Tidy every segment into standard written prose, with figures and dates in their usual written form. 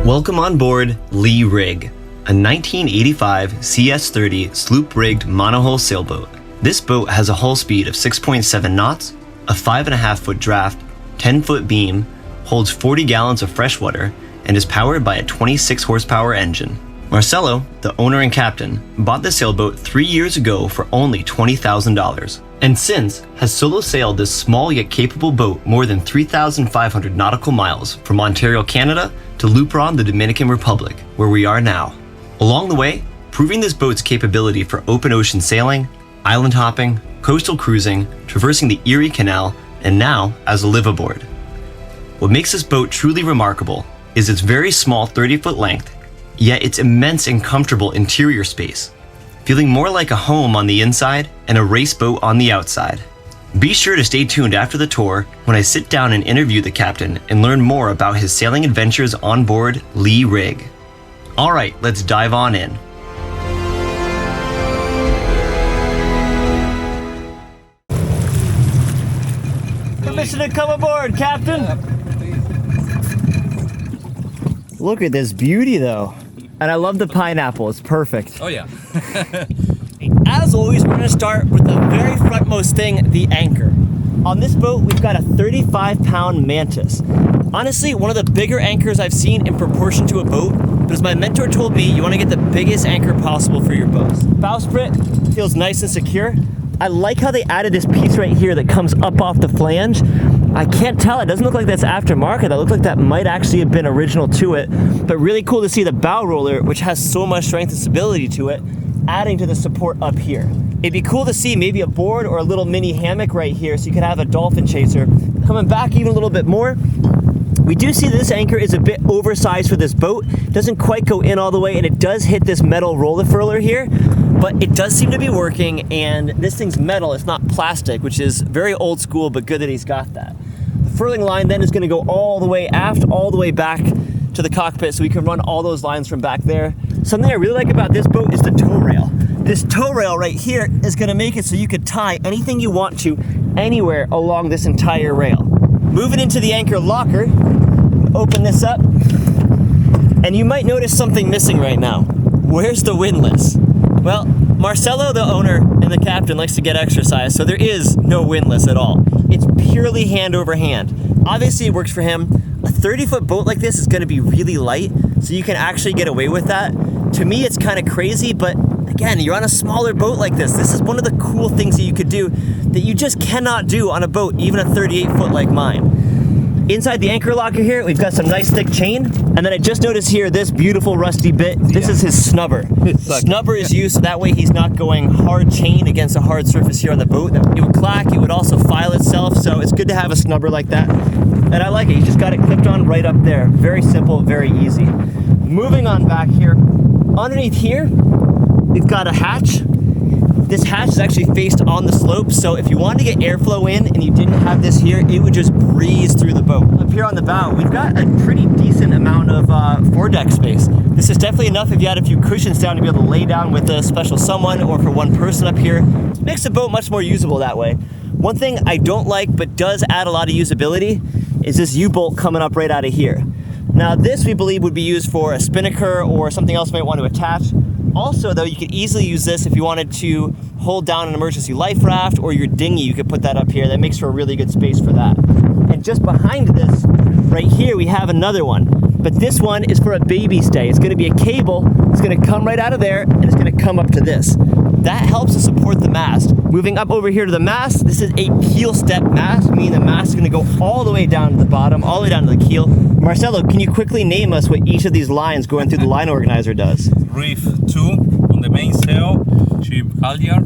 Welcome on board Lee Rig, a 1985 CS30 sloop-rigged monohull sailboat. This boat has a hull speed of 6.7 knots, a 5.5-foot draft, 10-foot beam, holds 40 gallons of fresh water, and is powered by a 26 horsepower engine. Marcelo, the owner and captain, bought the sailboat 3 years ago for only $20,000, and since has solo sailed this small yet capable boat more than 3,500 nautical miles from Ontario, Canada to Lupron, the Dominican Republic, where we are now. Along the way, proving this boat's capability for open ocean sailing, island hopping, coastal cruising, traversing the Erie Canal, and now as a liveaboard. What makes this boat truly remarkable is its very small 30-foot length, yet its immense and comfortable interior space, feeling more like a home on the inside and a race boat on the outside. Be sure to stay tuned after the tour when I sit down and interview the captain and learn more about his sailing adventures on board Lee Rig. Alright, let's dive on in. Permission to come aboard, Captain! Look at this beauty though. And I love the pineapple, it's perfect. Oh yeah. As always, we're gonna start with the very frontmost thing, the anchor. On this boat, we've got a 35-pound Mantis. Honestly, one of the bigger anchors I've seen in proportion to a boat, but as my mentor told me, you wanna get the biggest anchor possible for your boat. Bowsprit feels nice and secure. I like how they added this piece right here that comes up off the flange. I can't tell, it doesn't look like that's aftermarket. That looks like that might actually have been original to it, but really cool to see the bow roller, which has so much strength and stability to it, adding to the support up here. It'd be cool to see maybe a board or a little mini hammock right here so you could have a dolphin chaser. Coming back even a little bit more, we do see this anchor is a bit oversized for this boat. It doesn't quite go in all the way, and it does hit this metal roller furler here, but it does seem to be working, and this thing's metal, it's not plastic, which is very old school, but good that he's got that. The furling line then is gonna go all the way aft, all the way back to the cockpit, so we can run all those lines from back there. Something I really like about this boat is the tow rail. This tow rail right here is gonna make it so you could tie anything you want to anywhere along this entire rail. Moving into the anchor locker, open this up, and you might notice something missing right now. Where's the windlass? Well, Marcelo, the owner, and the captain likes to get exercise, so there is no windlass at all. It's purely hand over hand. Obviously it works for him. A 30-foot boat like this is gonna be really light, so you can actually get away with that. To me, it's kind of crazy, but again, you're on a smaller boat like this. This is one of the cool things that you could do that you just cannot do on a boat, even a 38-foot like mine. Inside the anchor locker here, we've got some nice thick chain, and then I just noticed here this beautiful rusty bit. This is his snubber. Snubber is used so that way he's not going hard chain against a hard surface here on the boat. It would clack, it would also file itself, so it's good to have a snubber like that. And I like it, you just got it clipped on right up there. Very simple, very easy. Moving on back here, underneath here, we've got a hatch. This hatch is actually faced on the slope, so if you wanted to get airflow in and you didn't have this here, it would just breeze through the boat. Up here on the bow, we've got a pretty decent amount of foredeck space. This is definitely enough if you had a few cushions down to be able to lay down with a special someone or for one person up here. It makes the boat much more usable that way. One thing I don't like but does add a lot of usability is this U-bolt coming up right out of here. Now this we believe would be used for a spinnaker or something else you might want to attach. Also though, you could easily use this if you wanted to hold down an emergency life raft or your dinghy, you could put that up here. That makes for a really good space for that. And just behind this, right here, we have another one. But this one is for a baby stay. It's gonna be a cable, it's gonna come right out of there, and it's gonna come up to this. That helps to support the mast. Moving up over here to the mast, this is a keel step mast, meaning the mast is gonna go all the way down to the bottom, all the way down to the keel. Marcelo, can you quickly name us what each of these lines going through the line organizer does? Reef 2 on the mainsail, ship halyard.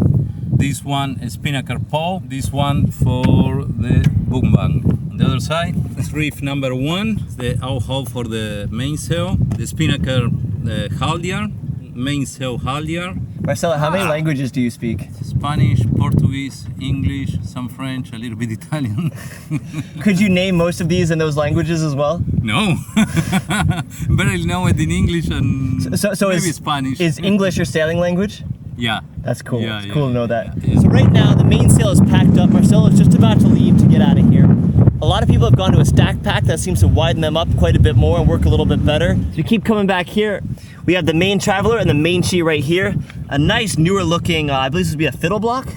This one is spinnaker pole. This one for the boom bang. On the other side is reef number 1, the outhaul for the mainsail, the spinnaker halyard, mainsail halyard. Marcelo, how many languages do you speak? Spanish, Portuguese, English, some French, a little bit Italian. Could you name most of these in those languages as well? No, barely know it in English and maybe Spanish. Is English your sailing language? Yeah. That's cool. Yeah, it's yeah, cool to know that. Yeah. So right now the mainsail is packed up. Marcelo's just about to leave to get out of here. A lot of people have gone to a stack pack that seems to widen them up quite a bit more and work a little bit better. So you keep coming back here. We have the main traveler and the main sheet right here. A nice newer looking, I believe this would be a fiddle block.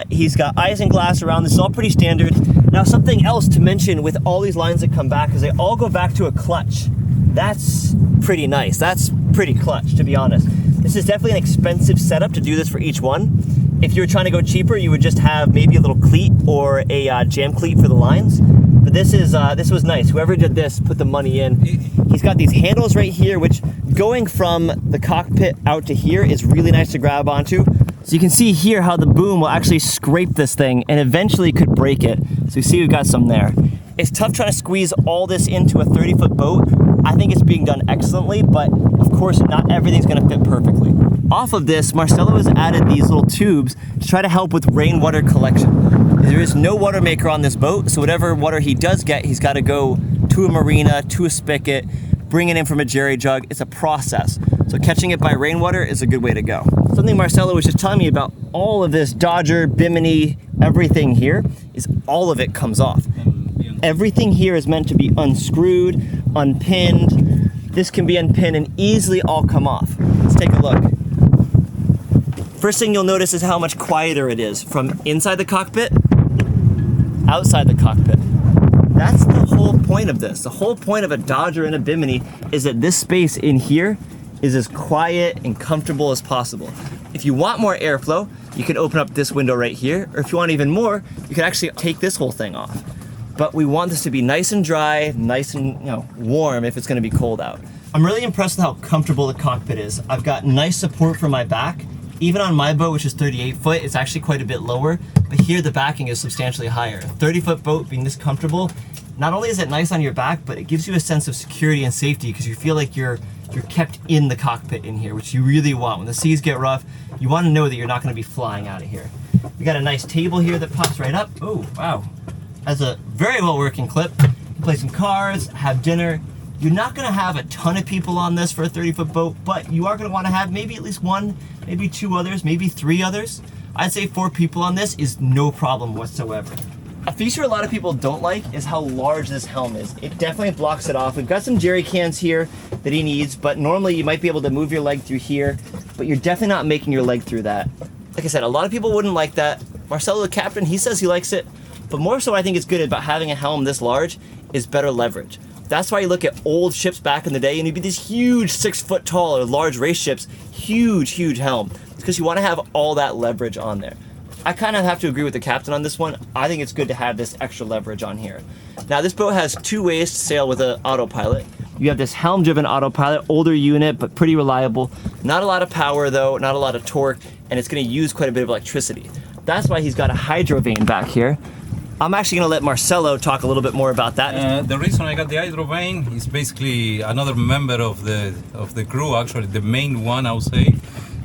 He's got isinglass around. This is all pretty standard. Now something else to mention with all these lines that come back is they all go back to a clutch. That's pretty nice. That's pretty clutch, to be honest. This is definitely an expensive setup to do this for each one. If you were trying to go cheaper, you would just have maybe a little cleat or a jam cleat for the lines. But this was nice. Whoever did this put the money in. He's got these handles right here, which going from the cockpit out to here is really nice to grab onto. So you can see here how the boom will actually scrape this thing and eventually could break it. So you see we've got some there. It's tough trying to squeeze all this into a 30-foot boat. I think it's being done excellently, but of course not everything's gonna fit perfectly. Off of this, Marcelo has added these little tubes to try to help with rainwater collection. There is no water maker on this boat, so whatever water he does get, he's gotta go to a marina, to a spigot, bring it in from a jerry jug. It's a process. So catching it by rainwater is a good way to go. Something Marcelo was just telling me about all of this Dodger, Bimini, everything here is all of it comes off. Everything here is meant to be unscrewed, unpinned. This can be unpinned and easily all come off. Let's take a look. First thing you'll notice is how much quieter it is from inside the cockpit, outside the cockpit. That's the whole point of this. The whole point of a Dodger and a Bimini is that this space in here is as quiet and comfortable as possible. If you want more airflow, you can open up this window right here, or if you want even more, you can actually take this whole thing off. But we want this to be nice and dry, nice and warm if it's gonna be cold out. I'm really impressed with how comfortable the cockpit is. I've got nice support for my back. Even on my boat, which is 38 foot, it's actually quite a bit lower, but here the backing is substantially higher. A 30-foot boat being this comfortable, not only is it nice on your back, but it gives you a sense of security and safety because you feel like you're kept in the cockpit in here, which you really want. When the seas get rough, you want to know that you're not going to be flying out of here. We got a nice table here that pops right up. Oh, wow. Has a very well working clip. You can play some cards, have dinner. You're not going to have a ton of people on this for a 30-foot boat, but you are going to want to have maybe at least one, maybe two others, maybe three others. I'd say 4 people on this is no problem whatsoever. A feature a lot of people don't like is how large this helm is. It definitely blocks it off. We've got some jerry cans here that he needs, but normally you might be able to move your leg through here, but you're definitely not making your leg through that. Like I said, a lot of people wouldn't like that. Marcelo, the captain, he says he likes it, but more so I think it's good about having a helm this large is better leverage. That's why you look at old ships back in the day and you'd be these huge 6-foot tall or large race ships, huge helm. It's because you want to have all that leverage on there. I kind of have to agree with the captain on this one. I think it's good to have this extra leverage on here. Now this boat has 2 ways to sail with an autopilot. You have this helm-driven autopilot, older unit, but pretty reliable. Not a lot of power though, not a lot of torque, and it's going to use quite a bit of electricity. That's why he's got a Hydrovane back here. I'm actually going to let Marcelo talk a little bit more about that. The reason I got the Hydrovane is basically another member of the crew, actually the main one, I would say,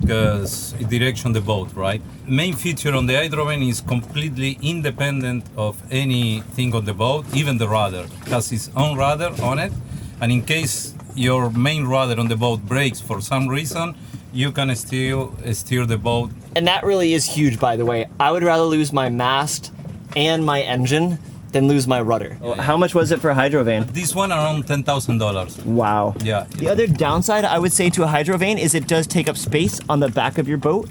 because it directs the boat, right? Main feature on the Hydrovane is completely independent of anything on the boat, even the rudder. It has its own rudder on it, and in case your main rudder on the boat breaks for some reason, you can still steer the boat. And that really is huge, by the way. I would rather lose my mast and my engine than lose my rudder. Yeah. How much was it for a Hydrovane? This one around $10,000. Wow. Yeah. The other downside I would say to a Hydrovane is it does take up space on the back of your boat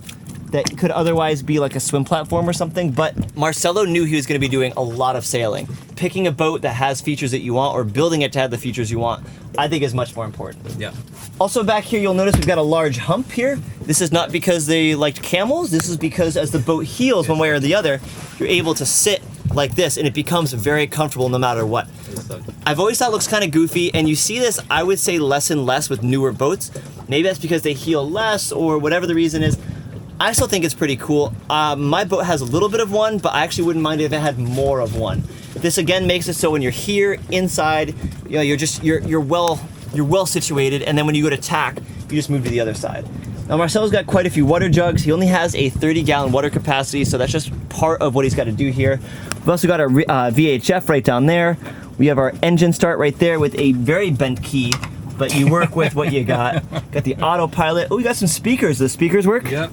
that could otherwise be like a swim platform or something, but Marcelo knew he was going to be doing a lot of sailing. Picking a boat that has features that you want or building it to have the features you want, I think is much more important. Yeah. Also back here, you'll notice we've got a large hump here. This is not because they liked camels. This is because as the boat heels one way or the other, you're able to sit like this and it becomes very comfortable no matter what. I've always thought it looks kind of goofy, and you see this, I would say, less and less with newer boats. Maybe that's because they heel less or whatever the reason is. I still think it's pretty cool. My boat has a little bit of one, but I actually wouldn't mind if it had more of one. This again makes it so when you're here inside, you know, you're well situated, and then when you go to tack, you just move to the other side. Now Marcelo's got quite a few water jugs. He only has a 30-gallon water capacity, so that's just part of what he's got to do here. We've also got our VHF right down there. We have our engine start right there with a very bent key, but you work with what you got. Got the autopilot. Oh, we got some speakers. The speakers work? Yep.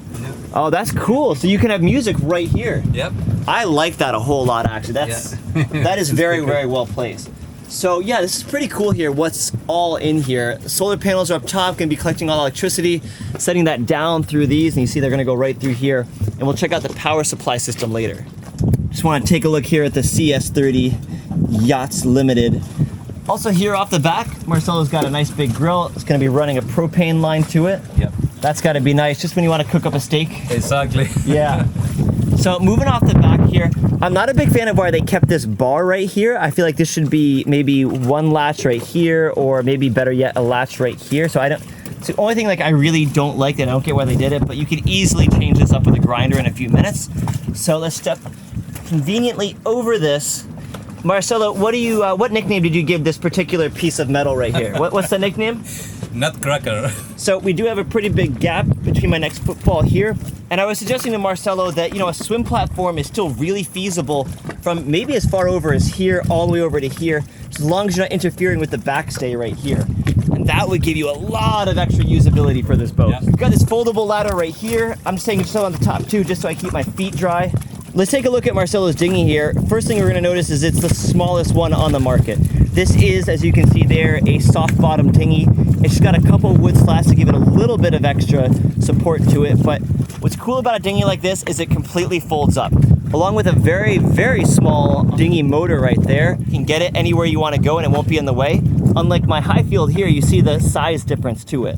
Oh, that's cool. So you can have music right here. Yep. I like that a whole lot, actually. That's that is very, very well placed. So yeah, this is pretty cool here. What's all in here? Solar panels are up top, gonna be collecting all electricity, setting that down through these, and you see they're gonna go right through here. And we'll check out the power supply system later. Just wanna take a look here at the CS30 Yachts Limited. Also here off the back, Marcelo's got a nice big grill. It's gonna be running a propane line to it. Yep. That's gotta be nice, just when you wanna cook up a steak. Exactly. Yeah. So moving off the back here, I'm not a big fan of why they kept this bar right here. I feel like this should be maybe one latch right here, or maybe better yet, a latch right here. So it's the only thing like I really don't like, that I don't get why they did it, but you could easily change this up with a grinder in a few minutes. So let's step conveniently over this. Marcelo, what nickname did you give this particular piece of metal right here? What's the nickname? Nutcracker. So we do have a pretty big gap between my next football here. And I was suggesting to Marcelo that, a swim platform is still really feasible from maybe as far over as here, all the way over to here, as long as you're not interfering with the backstay right here. And that would give you a lot of extra usability for this boat. Yeah. We've got this foldable ladder right here. I'm just taking some on the top too, just so I keep my feet dry. Let's take a look at Marcelo's dinghy here. First thing we're gonna notice is it's the smallest one on the market. This is, as you can see there, a soft bottom dinghy. It's just got a couple wood slats to give it a little bit of extra support to it. But what's cool about a dinghy like this is it completely folds up. Along with a very, very small dinghy motor right there. You can get it anywhere you want to go and it won't be in the way. Unlike my high field here, you see the size difference to it.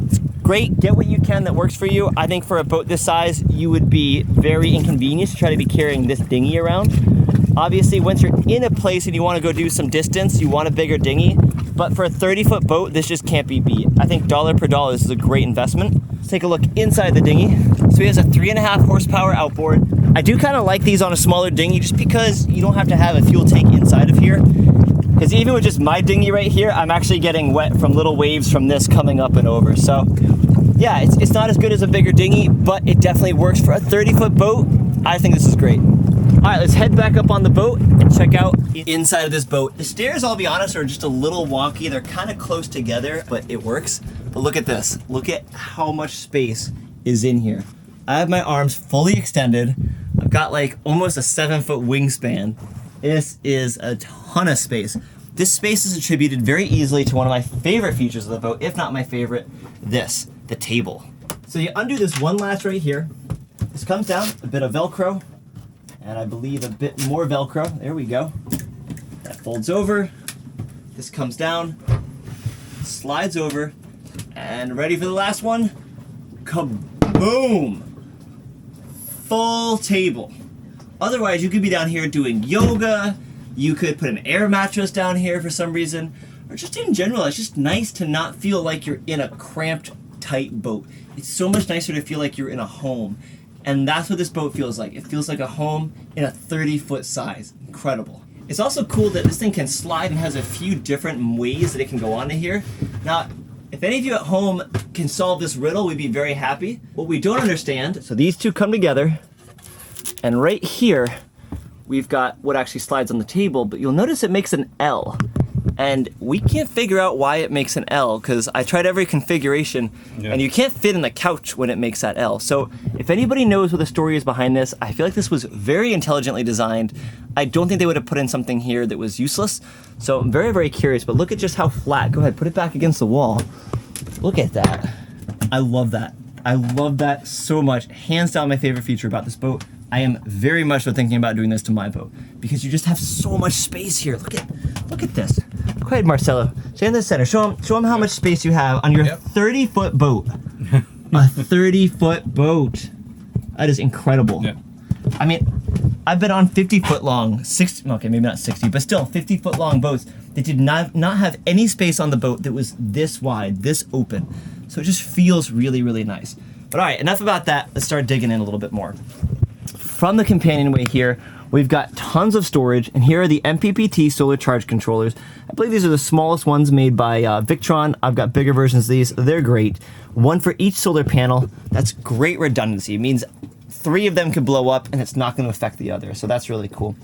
It's great, get what you can that works for you. I think for a boat this size, you would be very inconvenienced to try to be carrying this dinghy around. Obviously, once you're in a place and you want to go do some distance, you want a bigger dinghy. But for a 30-foot boat, this just can't be beat. I think dollar per dollar, this is a great investment. Let's take a look inside the dinghy. So he has a 3.5 horsepower outboard. I do kind of like these on a smaller dinghy just because you don't have to have a fuel tank inside of here. Because even with just my dinghy right here, I'm actually getting wet from little waves from this coming up and over. So yeah, it's not as good as a bigger dinghy, but it definitely works for a 30-foot boat. I think this is great. All right, let's head back up on the boat and check out inside of this boat. The stairs, I'll be honest, are just a little wonky. They're kind of close together, but it works. But look at this. Look at how much space is in here. I have my arms fully extended. I've got like almost a 7-foot wingspan. This is a ton of space. This space is attributed very easily to one of my favorite features of the boat, if not my favorite, the table. So you undo this one latch right here. This comes down, a bit of Velcro, and I believe a bit more Velcro. There we go. That folds over. This comes down, slides over, and ready for the last one? Kaboom! Full table. Otherwise, you could be down here doing yoga. You could put an air mattress down here for some reason, or just in general, it's just nice to not feel like you're in a cramped, tight boat. It's so much nicer to feel like you're in a home. And that's what this boat feels like. It feels like a home in a 30-foot size. Incredible. It's also cool that this thing can slide and has a few different ways that it can go onto here. Now, if any of you at home can solve this riddle, we'd be very happy. What we don't understand, so these two come together, and right here, we've got what actually slides on the table, but you'll notice it makes an L. And we can't figure out why it makes an L, because I tried every configuration, and you can't fit in the couch when it makes that L. So if anybody knows what the story is behind this, I feel like this was very intelligently designed. I don't think they would have put in something here that was useless. So I'm very, very curious, but look at just how flat. Go ahead, put it back against the wall. Look at that. I love that. I love that so much. Hands down my favorite feature about this boat. I am very much so thinking about doing this to my boat because you just have so much space here. Look at this. Go ahead, Marcelo. Stay in the center. Show them how much space you have on your 30-foot boat. A 30-foot boat. That is incredible. Yeah. I mean, I've been on 50-foot long, 60, okay, maybe not 60, but still 50-foot long boats that did not have any space on the boat that was this wide, this open. So it just feels really, really nice. But all right, enough about that. Let's start digging in a little bit more. From the companionway here, we've got tons of storage, and here are the MPPT solar charge controllers. I believe these are the smallest ones made by Victron. I've got bigger versions of these. They're great. One for each solar panel. That's great redundancy. It means 3 of them could blow up, and it's not going to affect the other, so that's really cool.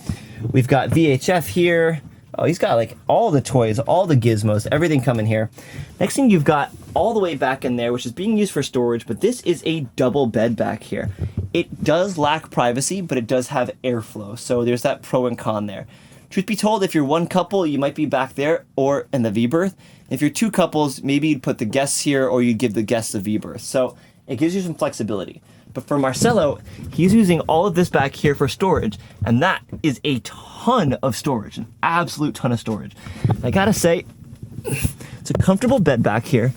We've got VHF here. Oh, he's got like all the toys, all the gizmos, everything coming here. Next thing you've got all the way back in there, which is being used for storage, but this is a double bed back here. It does lack privacy, but it does have airflow. So there's that pro and con there. Truth be told, if you're one couple, you might be back there or in the V-berth. If you're two couples, maybe you'd put the guests here or you'd give the guests the V-berth. So it gives you some flexibility. But for Marcelo, he's using all of this back here for storage, and that is a ton of storage, an absolute ton of storage. I gotta say, it's a comfortable bed back here.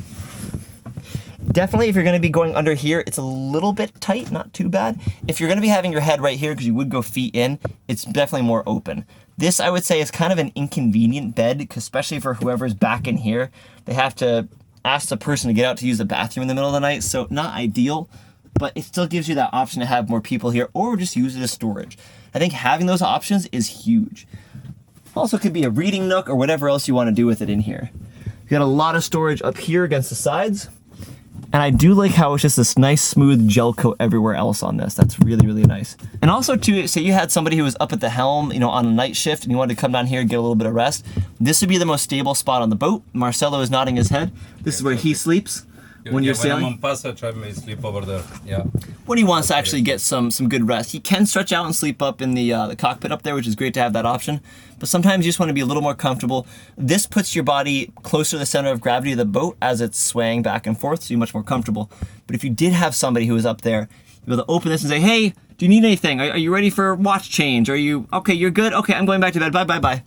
Definitely, if you're gonna be going under here, it's a little bit tight, not too bad. If you're gonna be having your head right here, because you would go feet in, it's definitely more open. This, I would say, is kind of an inconvenient bed, because especially for whoever's back in here, they have to ask the person to get out to use the bathroom in the middle of the night, so not ideal. But it still gives you that option to have more people here or just use it as storage. I think having those options is huge. Also could be a reading nook or whatever else you want to do with it in here. You got a lot of storage up here against the sides. And I do like how it's just this nice smooth gel coat everywhere else on this. That's really, really nice. And also too, say you had somebody who was up at the helm, you know, on a night shift and you wanted to come down here and get a little bit of rest. This would be the most stable spot on the boat. Marcelo is nodding his head. This is where he sleeps. When you're sailing, when I'm on passage, I may sleep over there. Yeah. When he wants to actually get some good rest, he can stretch out and sleep up in the cockpit up there, which is great to have that option. But sometimes you just want to be a little more comfortable. This puts your body closer to the center of gravity of the boat as it's swaying back and forth, so you're much more comfortable. But if you did have somebody who was up there, you'll be able to open this and say, "Hey, do you need anything? Are you ready for watch change? Are you okay? You're good. Okay, I'm going back to bed. Bye, bye, bye."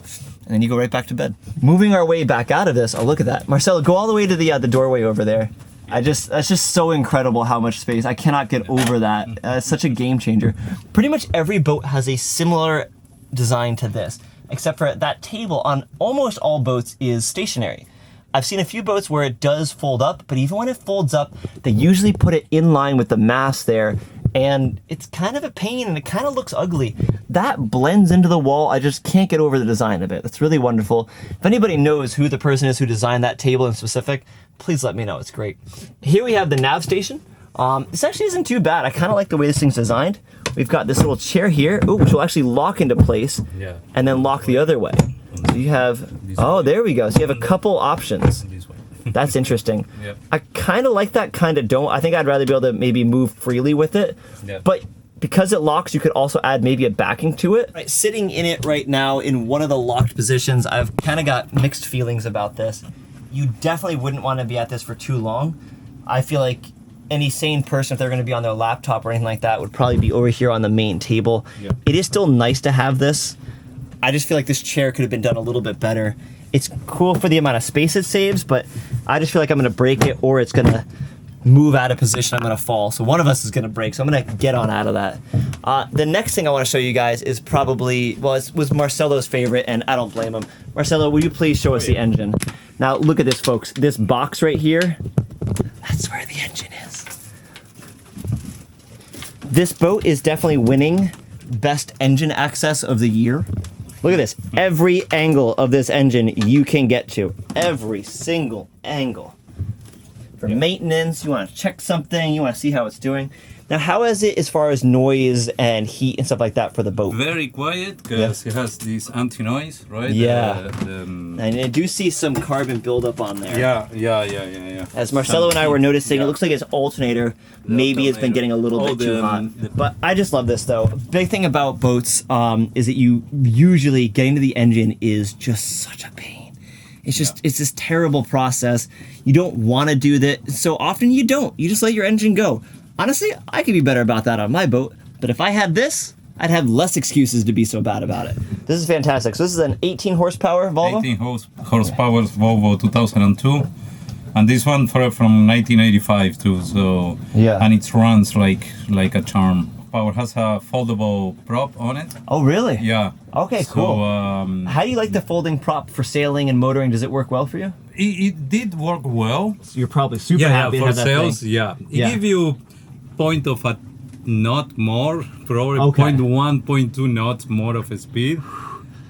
And then you go right back to bed. Moving our way back out of this. Oh, look at that, Marcelo. Go all the way to the doorway over there. That's just so incredible how much space. I cannot get over that. It's such a game changer. Pretty much every boat has a similar design to this, except for that table on almost all boats is stationary. I've seen a few boats where it does fold up, but even when it folds up, they usually put it in line with the mast there, and it's kind of a pain and it kind of looks ugly. That blends into the wall. I just can't get over the design of it. It's really wonderful. If anybody knows who the person is who designed that table in specific, please let me know. It's great. Here we have the nav station. This actually isn't too bad. I kind of like the way this thing's designed. We've got this little chair here, which will actually lock into place and then lock the other way. So you have, oh, there we go. So you have a couple options. That's interesting. Yep. I kind of like that, kind of don't. I think I'd rather be able to maybe move freely with it. Yep. But because it locks, you could also add maybe a backing to it. Right, sitting in it right now in one of the locked positions, I've kind of got mixed feelings about this. You definitely wouldn't want to be at this for too long. I feel like any sane person, if they're going to be on their laptop or anything like that, would probably be over here on the main table. Yep. It is still nice to have this. I just feel like this chair could have been done a little bit better. It's cool for the amount of space it saves, but I just feel like I'm going to break it or it's going to move out of position. I'm going to fall. So one of us is going to break. So I'm going to get on out of that. The next thing I want to show you guys is probably, well, it was Marcelo's favorite, and I don't blame him. Marcelo, will you please show us the engine? Now, look at this, folks. This box right here, that's where the engine is. This boat is definitely winning best engine access of the year. Look at this. Every angle of this engine you can get to. Every single angle. For maintenance, you want to check something, you want to see how it's doing. Now, how is it as far as noise and heat and stuff like that for the boat? Very quiet, because it has this anti-noise, right? Yeah. And I do see some carbon buildup on there. Yeah. As Marcelo and I were noticing, it looks like its alternator maybe has been getting a little bit too hot. But I just love this, though. Big thing about boats is that you usually getting to the engine is just such a pain. It's just, it's this terrible process. You don't want to do that. So often you don't. You just let your engine go. Honestly, I could be better about that on my boat, but if I had this, I'd have less excuses to be so bad about it. This is fantastic. So this is an 18 horsepower Volvo? 18 horsepower Volvo 2002. And this one from 1985 too, so and it runs like a charm. Power has a foldable prop on it. Oh really? Yeah. Okay, cool. So, how do you like the folding prop for sailing and motoring? Does it work well for you? It did work well. So you're probably super happy to have that sales, thing. It give you point of a knot more, probably 0.1, 0.2 knots more of a speed.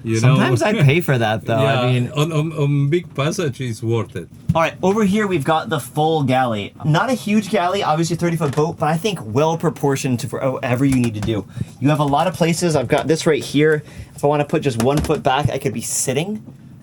You Sometimes know? I'd pay for that though. Yeah, I mean, on big passage, it's worth it. all right, over here we've got the full galley. Not a huge galley, obviously 30-foot boat, but I think well proportioned to whatever you need to do. You have a lot of places. I've got this right here. If I want to put just 1 foot back, I could be sitting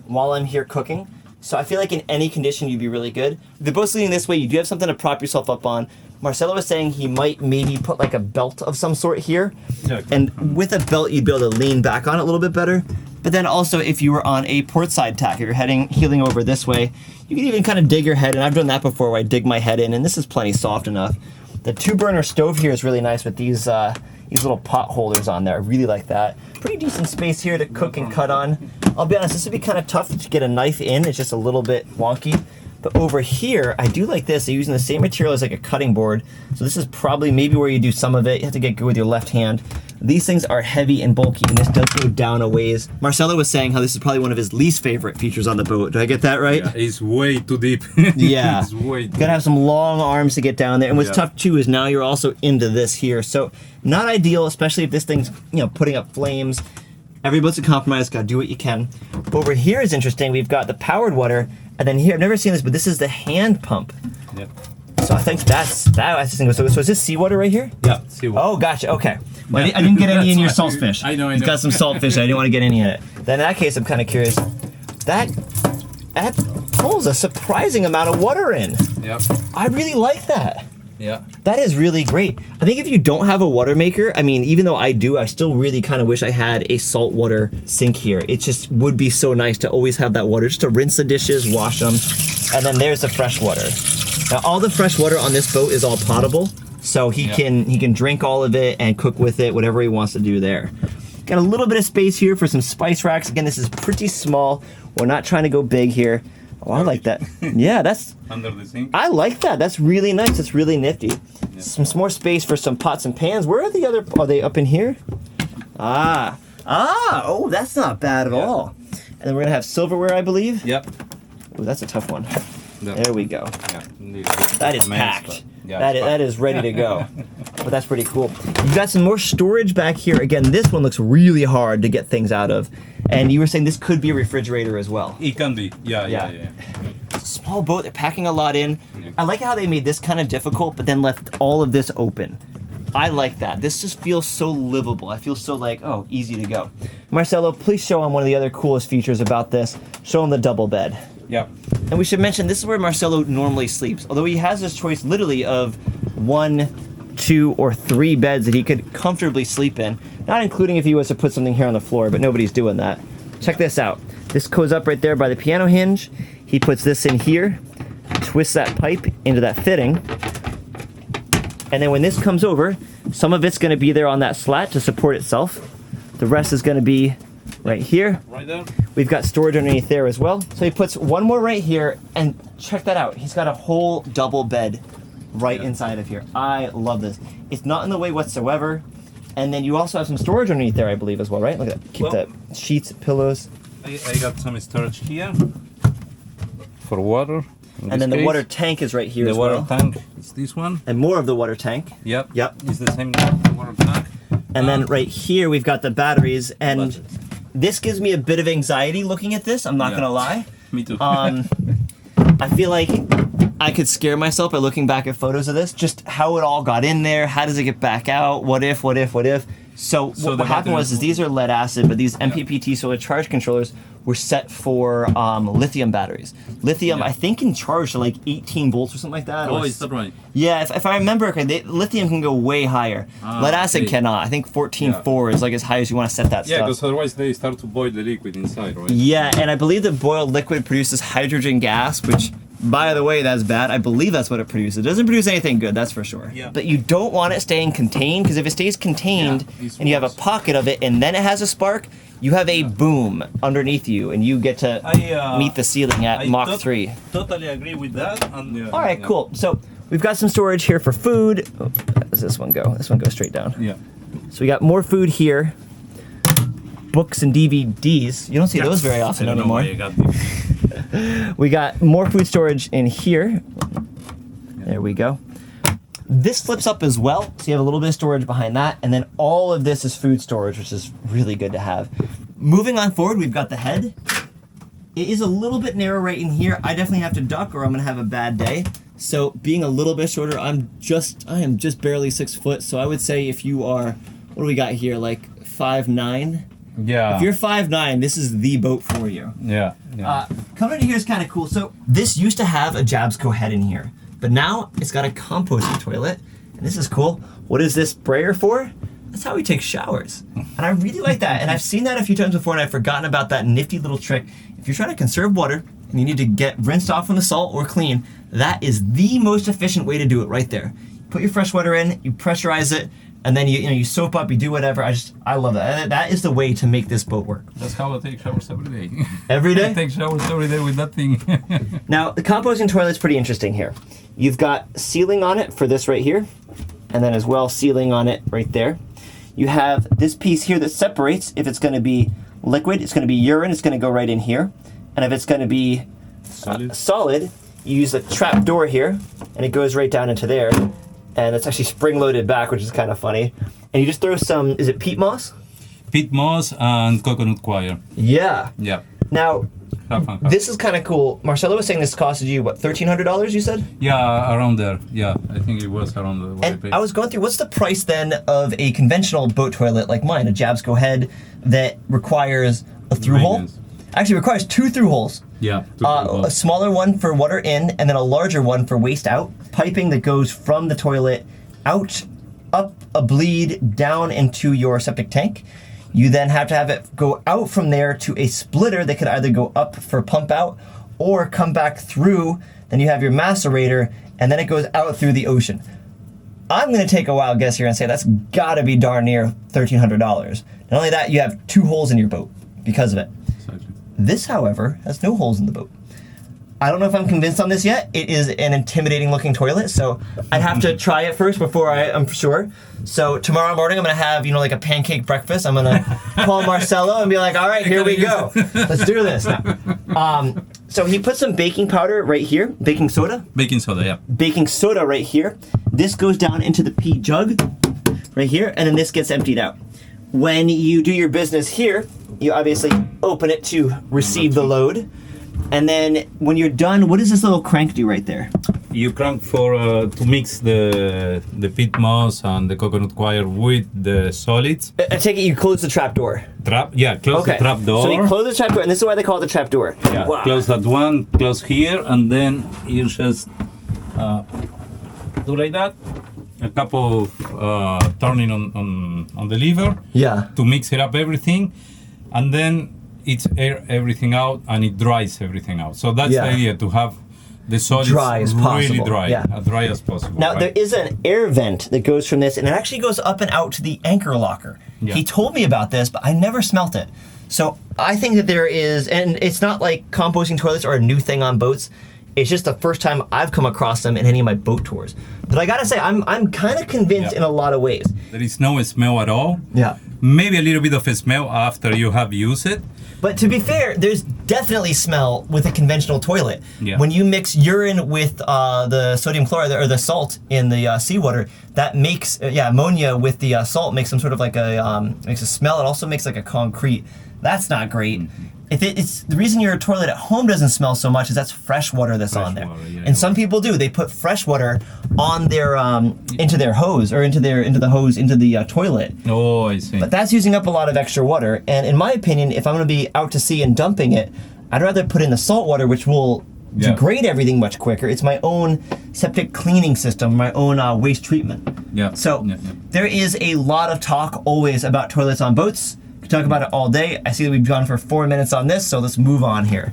while I'm here cooking. So I feel like in any condition, you'd be really good. The boat's leaning this way, you do have something to prop yourself up on. Marcelo was saying he might maybe put like a belt of some sort here. Yeah. And with a belt, you'd be able to lean back on it a little bit better. But then also if you were on a port side tack, if you're heeling over this way, you can even kind of dig your head in. I've done that before where I dig my head in, and this is plenty soft enough. The 2-burner stove here is really nice with these little pot holders on there. I really like that. Pretty decent space here to cook and cut on. I'll be honest, this would be kind of tough to get a knife in. It's just a little bit wonky. But over here, I do like this. They're using the same material as like a cutting board. So this is probably maybe where you do some of it. You have to get good with your left hand. These things are heavy and bulky, and this does go down a ways. Marcelo was saying how this is probably one of his least favorite features on the boat. Did I get that right? Yeah, it's way too deep. Yeah. It's way too Gotta have some long arms to get down there. And what's tough too is now you're also into this here. So not ideal, especially if this thing's, you know, putting up flames. Every boat's a compromise, gotta do what you can. Over here is interesting. We've got the powered water, and then here, I've never seen this, but this is the hand pump. Yep. So I think that's the thing. So is this seawater right here? Yeah, seawater. Oh, gotcha, okay. Well, I didn't get any in your saltfish. I know. He's got some saltfish, I didn't want to get any in it. Then in that case, I'm kind of curious. That pulls a surprising amount of water in. Yep. I really like that. Yeah. That is really great. I think if you don't have a water maker, I mean, even though I do, I still really kind of wish I had a saltwater sink here. It just would be so nice to always have that water, just to rinse the dishes, wash them, and then there's the fresh water. Now, all the fresh water on this boat is all potable, so he can drink all of it and cook with it, whatever he wants to do there. Got a little bit of space here for some spice racks. Again, this is pretty small. We're not trying to go big here. Oh, I like that. Yeah, that's... Under the sink. I like that. That's really nice. That's really nifty. Yeah. Some more space for some pots and pans. Where are the other... Are they up in here? Oh, that's not bad at all. And then we're going to have silverware, I believe. Yep. Oh, that's a tough one. Yep. There we go. Yeah. That is packed. Yeah, that is ready to go. But that's pretty cool. You've got some more storage back here. Again, this one looks really hard to get things out of. And you were saying this could be a refrigerator as well. It can be. Yeah. Small boat, they're packing a lot in. Yeah. I like how they made this kind of difficult, but then left all of this open. I like that. This just feels so livable. I feel so like, oh, easy to go. Marcelo, please show him one of the other coolest features about this. Show him the double bed. Yeah. And we should mention, this is where Marcelo normally sleeps, although he has this choice literally of 1, 2, or 3 beds that he could comfortably sleep in, not including if he was to put something here on the floor, but nobody's doing that. Check this out. This goes up right there by the piano hinge. He puts this in here, twists that pipe into that fitting, and then when this comes over, some of it's going to be there on that slat to support itself. The rest is going to be right here. Right there. We've got storage underneath there as well. So he puts one more right here, and check that out. He's got a whole double bed right inside of here. I love this. It's not in the way whatsoever. And then you also have some storage underneath there, I believe, as well, right? Look at that. Keep the sheets, pillows. I got some storage here for water. And then the water tank is right here as well. The water tank is this one. And more of the water tank. Yep. Yep. It's the same water tank. And then right here we've got the batteries, and this gives me a bit of anxiety looking at this, I'm not gonna lie. Me too. I feel like I could scare myself by looking back at photos of this, just how it all got in there, how does it get back out, what if? So what happened was is these are lead acid, but these MPPT solar charge controllers were set for lithium batteries. Lithium, I think, can charge to like 18 volts or something like that. Oh, is that right? Yeah, if I remember correctly, lithium can go way higher. Lead acid cannot. I think 14.4 is like as high as you want to set that stuff. Yeah, because otherwise they start to boil the liquid inside, right? Yeah, and I believe the boiled liquid produces hydrogen gas, which, by the way, that's bad. I believe that's what it produces. It doesn't produce anything good, that's for sure. Yeah. But you don't want it staying contained, because if it stays contained and you have a pocket of it and then it has a spark, you have a boom underneath you and you get to meet the ceiling at Mach 3. Totally agree with that. And, all right, cool. So we've got some storage here for food. Oh, how does this one go? This one goes straight down. Yeah. So we got more food here. Books and DVDs. You don't see those very often anymore. We got more food storage in here. There we go. This flips up as well, so you have a little bit of storage behind that, and then all of this is food storage, which is really good to have. Moving on forward, we've got the head. It is a little bit narrow right in here. I definitely have to duck or I'm gonna have a bad day. So being a little bit shorter, I am just barely 6 foot. So I would say if you are, what do we got here, like 5'9"? Yeah. If you're 5'9", this is the boat for you. Yeah. Coming in here is kind of cool. So this used to have a Jabsco head in here, but now it's got a composting toilet, and this is cool. What is this sprayer for? That's how we take showers. And I really like that. And I've seen that a few times before, and I've forgotten about that nifty little trick. If you're trying to conserve water and you need to get rinsed off from the salt or clean, that is the most efficient way to do it right there. You put your fresh water in, you pressurize it, and then you soap up, you do whatever. I love that. That is the way to make this boat work. That's how I take showers every day. Every day? I take showers every day with that thing. Now, the composting toilet's pretty interesting here. You've got sealing on it for this right here, and then as well sealing on it right there. You have this piece here that separates. If it's going to be liquid, it's going to be urine, it's going to go right in here. And if it's going to be solid, you use the trap door here, and it goes right down into there. And it's actually spring-loaded back, which is kind of funny. And you just throw some, is it peat moss? Peat moss and coconut coir. Yeah. Yeah. Now, this is kind of cool. Marcelo was saying this costed you, what, $1,300, you said? Yeah, around there. Yeah, I think it was around the. And I was going through, what's the price then of a conventional boat toilet like mine, a Jabsco head that requires a through hole? Actually, requires 2 through holes. Yeah. A smaller one for water in, and then a larger one for waste out. Piping that goes from the toilet out, up a bleed, down into your septic tank. You then have to have it go out from there to a splitter that could either go up for pump out or come back through. Then you have your macerator, and then it goes out through the ocean. I'm going to take a wild guess here and say that's got to be darn near $1,300. Not only that, you have 2 holes in your boat because of it. Exactly. This, however, has no holes in the boat. I don't know if I'm convinced on this yet. It is an intimidating looking toilet, so I'd have to try it first before I'm sure. So tomorrow morning I'm gonna have, like a pancake breakfast. I'm gonna call Marcelo and be like, all right, here we go. Let's do this now. So he put some baking powder right here, baking soda. Baking soda, yeah. Baking soda right here. This goes down into the pea jug right here, and then this gets emptied out. When you do your business here, you obviously open it to receive the load. And then when you're done, what does this little crank do right there? You crank for to mix the peat moss and the coconut coir with the solids. I take it you close the trap door. Close the trap door. So you close the trap door, and this is why they call it the trap door. Yeah, wow. Close that one, close here, and then you just do like that. A couple of turning on the lever. Yeah. To mix it up everything, and then it's air everything out and it dries everything out. So that's the idea, to have the solids dry as really possible. dry, as dry as possible. Now there is an air vent that goes from this, and it actually goes up and out to the anchor locker. Yeah. He told me about this, but I never smelt it. So I think that there is, and it's not like composting toilets are a new thing on boats. It's just the first time I've come across them in any of my boat tours. But I gotta say, I'm kind of convinced in a lot of ways. There is no smell at all. Yeah. Maybe a little bit of a smell after you have used it. But to be fair, there's definitely smell with a conventional toilet. Yeah. When you mix urine with the sodium chloride or the salt in the seawater, that makes ammonia with the salt makes some sort of like makes a smell. It also makes like a concrete. That's not great. Mm-hmm. It's the reason your toilet at home doesn't smell so much is that's fresh water that's on there. And some people do. They put fresh water on their into their hose or into the toilet. Oh, I see. But that's using up a lot of extra water. And in my opinion, if I'm going to be out to sea and dumping it, I'd rather put in the salt water, which will degrade everything much quicker. It's my own septic cleaning system, my own waste treatment. Yeah. So there is a lot of talk always about toilets on boats. We talk about it all day. I see that we've gone for 4 minutes on this, so let's move on here.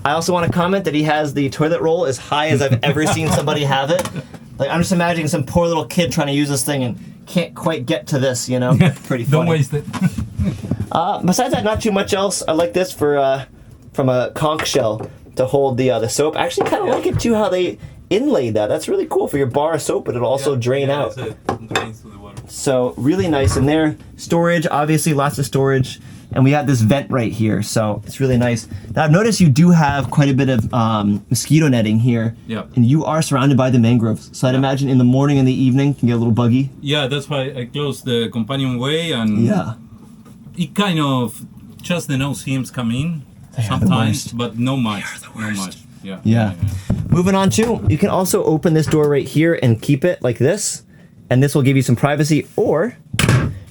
I also want to comment that he has the toilet roll as high as I've ever seen somebody have it. Like, I'm just imagining some poor little kid trying to use this thing and can't quite get to this, Pretty funny. Don't waste it. Besides that, not too much else. I like this for from a conch shell to hold the soap. I actually kind of like it too how they inlaid that. That's really cool for your bar of soap, but it'll also drain out. It drains to the water. So really nice in there. Storage, obviously lots of storage. And we have this vent right here, so it's really nice. Now I've noticed you do have quite a bit of mosquito netting here. Yeah. And you are surrounded by the mangroves. So I'd imagine in the morning and the evening can get a little buggy. Yeah, that's why I closed the companionway, and it kind of Just the nose seams come in They are the sometimes, worst. but no much. They are the No worst. much. Yeah. Yeah. Moving on to, you can also open this door right here and keep it like this, and this will give you some privacy, or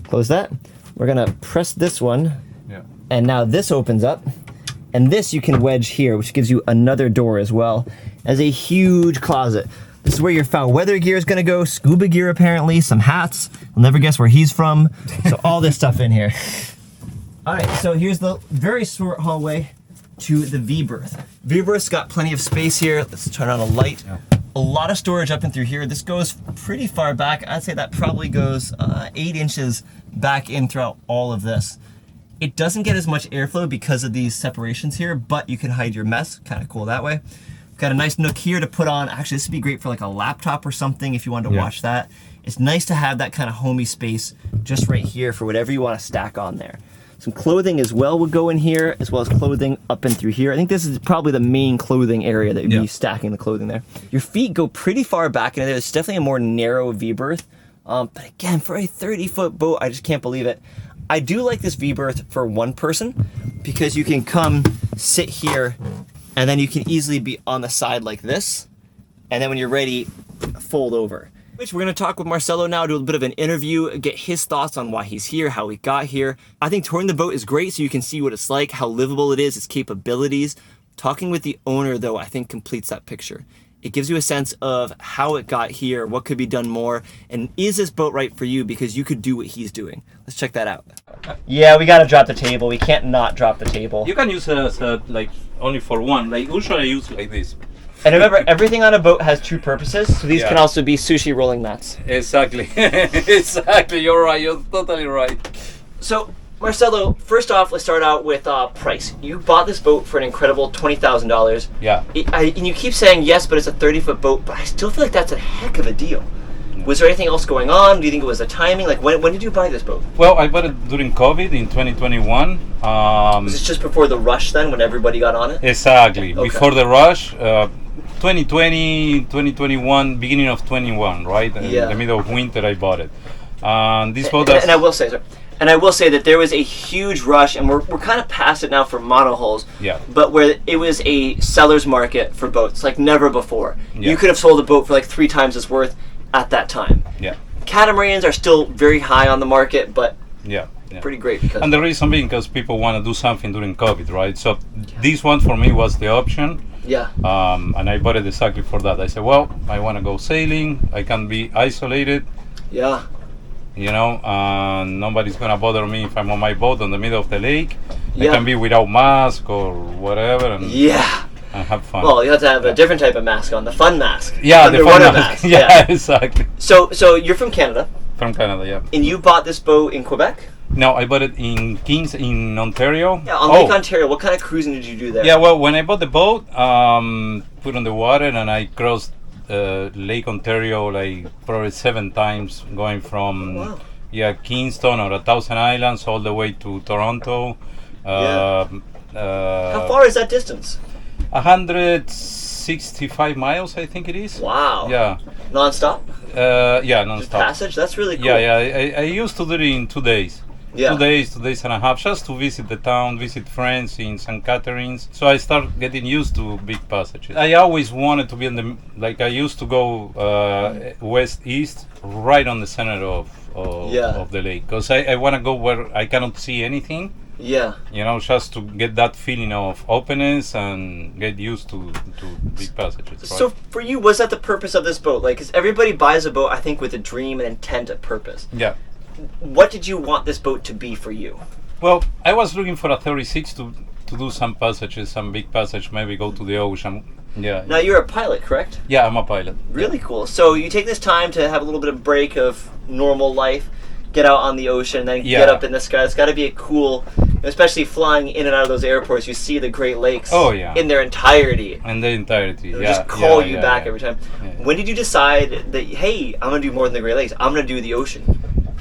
close that. We're gonna press this one, Yeah. and now this opens up, and this you can wedge here, which gives you another door as well as a huge closet. This is where your foul weather gear is gonna go, scuba gear apparently, some hats. We'll never guess where he's from. So all this stuff in here. All right, so here's the very short hallway to the V-berth. V-berth's got plenty of space here. Let's turn on a light. Yeah. A lot of storage up and through here. This goes pretty far back. I'd say that probably goes 8 inches back in throughout all of this. It doesn't get as much airflow because of these separations here, but you can hide your mess. Kind of cool that way. Got a nice nook here to put on. Actually, this would be great for like a laptop or something if you wanted to watch that. It's nice to have that kind of homey space just right here for whatever you want to stack on there. Some clothing as well would go in here, as well as clothing up and through here. I think this is probably the main clothing area that you'd be stacking the clothing there. Your feet go pretty far back into there. It's definitely a more narrow V-berth. But again, for a 30-foot boat, I just can't believe it. I do like this V-berth for one person because you can come sit here and then you can easily be on the side like this. And then when you're ready, fold over. Which we're gonna talk with Marcelo now, do a bit of an interview, get his thoughts on why he's here, how he got here. I think touring the boat is great so you can see what it's like, how livable it is, its capabilities. Talking with the owner though, I think completes that picture. It gives you a sense of how it got here, what could be done more, and is this boat right for you because you could do what he's doing. Let's check that out. Yeah, we gotta drop the table. We can't not drop the table. You can use it as like only for one. Like usually I use like this. And remember, everything on a boat has two purposes, so these can also be sushi rolling mats. Exactly. Exactly. You're right. You're totally right. So, Marcelo, first off, let's start out with price. You bought this boat for an incredible $20,000. Yeah. And you keep saying yes, but it's a 30-foot boat, but I still feel like that's a heck of a deal. Was there anything else going on? Do you think it was the timing? Like, when did you buy this boat? Well, I bought it during COVID in 2021. Was this just before the rush then, when everybody got on it? Exactly. Okay. Before the rush, 2020, 2021, beginning of 21, right? In the middle of winter, I bought it. This boat and I will say, sir, and I will say that there was a huge rush, and we're kind of past it now for monohulls. Yeah. But where it was a seller's market for boats, like never before. Yeah. You could have sold a boat for like 3 times its worth at that time. Yeah. Catamarans are still very high on the market, but pretty great because. And the reason being because people want to do something during COVID, right? So this one for me was the option. Yeah. And I bought it exactly for that. I said, well, I want to go sailing. I can be isolated. Yeah. You know, nobody's gonna bother me if I'm on my boat in the middle of the lake. Yeah. I can be without mask or whatever, and have fun. Well, you have to have a different type of mask on, the fun mask. Yeah, the fun underwater mask. mask. Yeah, exactly. So you're from Canada. From Canada, yeah. And you bought this boat in Quebec? No, I bought it in Kings in Ontario. Yeah, on Lake Ontario. What kind of cruising did you do there? Yeah, well, when I bought the boat, put on the water, and I crossed Lake Ontario like probably 7 times, going from Kingston or 1,000 Islands all the way to Toronto. How far is that distance? 165 miles, I think it is. Wow. Yeah. Non-stop? Yeah, non-stop. Just passage? That's really cool. Yeah. I used to do it in 2 days. Yeah. 2 days, 2 days and a half, just to visit the town, visit friends in St. Catharines. So I started getting used to big passages. I always wanted to be in the, like I used to go west-east, right on the center of the lake. Because I want to go where I cannot see anything. Yeah. You know, just to get that feeling of openness and get used to big passages. Right? So for you, was that the purpose of this boat? Like, because everybody buys a boat, I think, with a dream, an intent, a purpose. Yeah. What did you want this boat to be for you? Well, I was looking for a 36 to do some passages, some big passage, maybe go to the ocean. Yeah. Now, you're a pilot, correct? Yeah, I'm a pilot. Really cool. So you take this time to have a little bit of break of normal life, get out on the ocean, and then get up in the sky. It's got to be a cool, especially flying in and out of those airports, you see the Great Lakes in their entirety. In their entirety, It'll just call you back every time. Yeah. When did you decide that, hey, I'm going to do more than the Great Lakes, I'm going to do the ocean?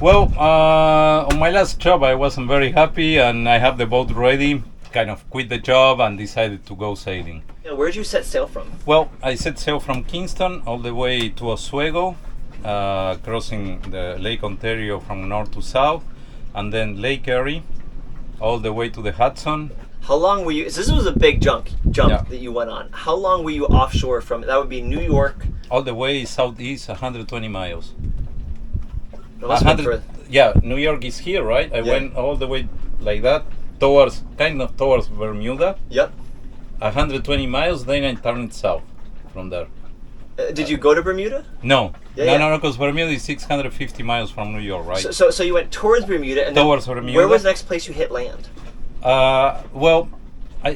Well, on my last job, I wasn't very happy, and I have the boat ready, kind of quit the job and decided to go sailing. Yeah, where did you set sail from? Well, I set sail from Kingston all the way to Oswego, crossing the Lake Ontario from north to south, and then Lake Erie all the way to the Hudson. How long were you? This was a big jump Yeah. that you went on. How long were you offshore from? That would be New York. All the way southeast, 120 miles. It must have been 100 yeah, New York is here, right? I went all the way like that towards Bermuda. Yep. 120 miles, then I turned south from there. Did you go to Bermuda? No, Yeah, no, because Bermuda is 650 miles from New York, right? So you went towards Bermuda, and then Towards Bermuda. where was the next place you hit land? Well,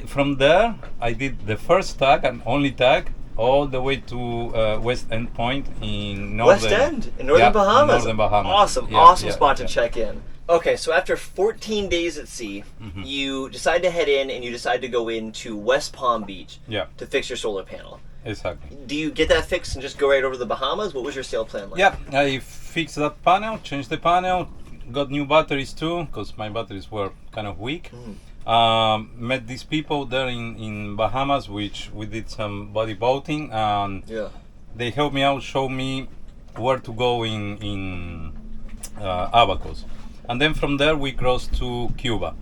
from there I did the first tag and only tag all the way to West End Point in northern West End in northern Bahamas. Northern Bahamas. Awesome, Yeah, awesome yeah, spot to yeah. check in. Okay, so after 14 days at sea, you decide to head in and you decide to go into West Palm Beach to fix your solar panel. Exactly. Do you get that fixed and just go right over to the Bahamas? What was your sail plan like? Yeah, I fixed that panel, changed the panel, got new batteries too, because my batteries were kind of weak. Met these people there in Bahamas, which we did some body boating, and they helped me out, showed me where to go in Abacos. And then from there we crossed to Cuba.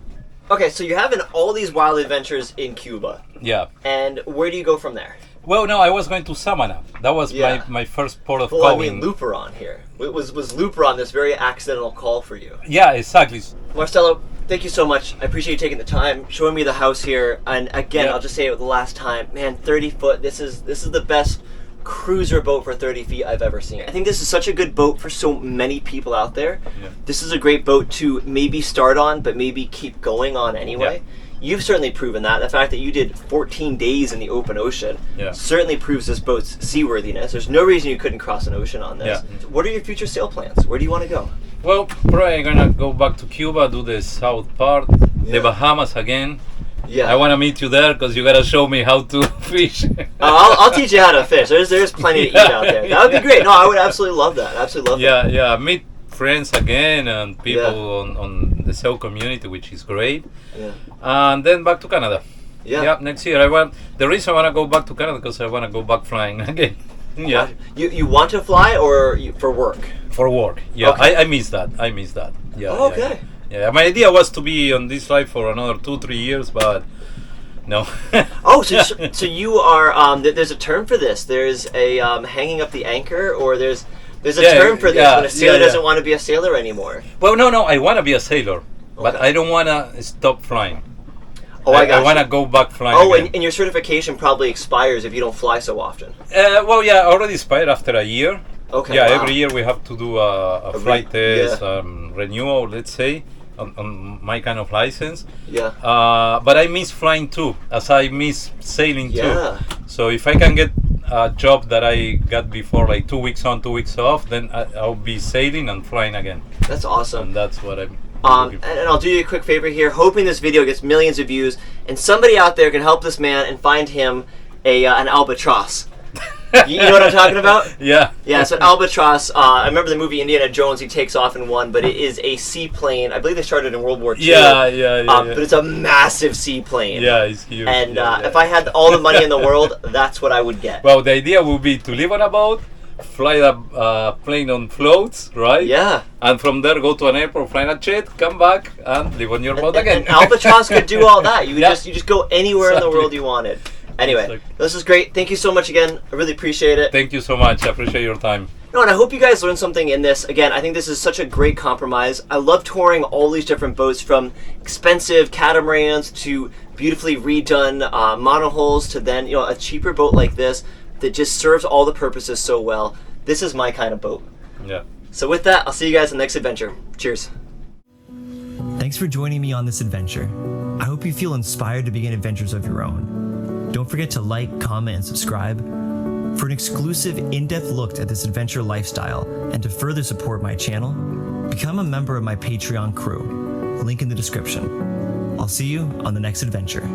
Okay, so you're having all these wild adventures in Cuba. Yeah. And where do you go from there? Well, no, I was going to Samana. That was my first port of call. Well, I mean, Luperon here. Was Luperon this very accidental call for you? Yeah, exactly. Marcelo, thank you so much. I appreciate you taking the time, showing me the house here. And again, I'll just say it the last time, man, 30 foot, this is the best cruiser boat for 30 feet I've ever seen. I think this is such a good boat for so many people out there. This is a great boat to maybe start on, but maybe keep going on anyway. You've certainly proven that. The fact that you did 14 days in the open ocean certainly proves this boat's seaworthiness. There's no reason you couldn't cross an ocean on this. What are your future sail plans? Where do you want to go? Well, probably gonna go back to Cuba, do the south part, the Bahamas again. Yeah. I want to meet you there because you gotta show me how to fish. I'll teach you how to fish. There's plenty to eat out there. That would be great. No, I would absolutely love that. Absolutely love that. Yeah. Meet friends again and people on the sail community, which is great. And then back to Canada. Next year. The reason I want to go back to Canada because I want to go back flying again. You want to fly or for work? For work. Yeah. Okay. I miss that. Yeah. Oh, okay. Yeah, my idea was to be on this flight for another 2-3 years, but no. So you are. There's a term for this. There's a hanging up the anchor, or there's a term for this when a sailor doesn't want to be a sailor anymore. Well, no, I want to be a sailor, but I don't want to stop flying. Oh, I want to go back flying. Oh, again. And your certification probably expires if you don't fly so often. Well, already expired after a year. Okay. Yeah, every year we have to do a flight test, renewal, let's say, on my kind of license. But I miss flying too, as I miss sailing too. So if I can get a job that I got before, like 2 weeks on, 2 weeks off, then I'll be sailing and flying again. That's awesome. And that's what I'm. And I'll do you a quick favor here, hoping this video gets millions of views, and somebody out there can help this man and find him an albatross. You know what I'm talking about? Yeah. So an albatross, I remember the movie Indiana Jones, he takes off in one, but it is a seaplane. I believe they started in World War II. Yeah. But it's a massive seaplane. Yeah, it's huge. And if I had all the money in the world, that's what I would get. Well, the idea would be to live on a boat, fly a plane on floats, right? Yeah. And from there go to an airport, fly a jet, come back, and live on your boat again. And albatross could do all that. You just go anywhere in the world you wanted. Anyway, this is great. Thank you so much again. I really appreciate it. Thank you so much. I appreciate your time. No, and I hope you guys learned something in this. Again, I think this is such a great compromise. I love touring all these different boats, from expensive catamarans to beautifully redone monohulls to then a cheaper boat like this that just serves all the purposes so well. This is my kind of boat. Yeah. So with that, I'll see you guys in the next adventure. Cheers. Thanks for joining me on this adventure. I hope you feel inspired to begin adventures of your own. Don't forget to like, comment, and subscribe. For an exclusive, in-depth look at this adventure lifestyle and to further support my channel, become a member of my Patreon crew. Link in the description. I'll see you on the next adventure.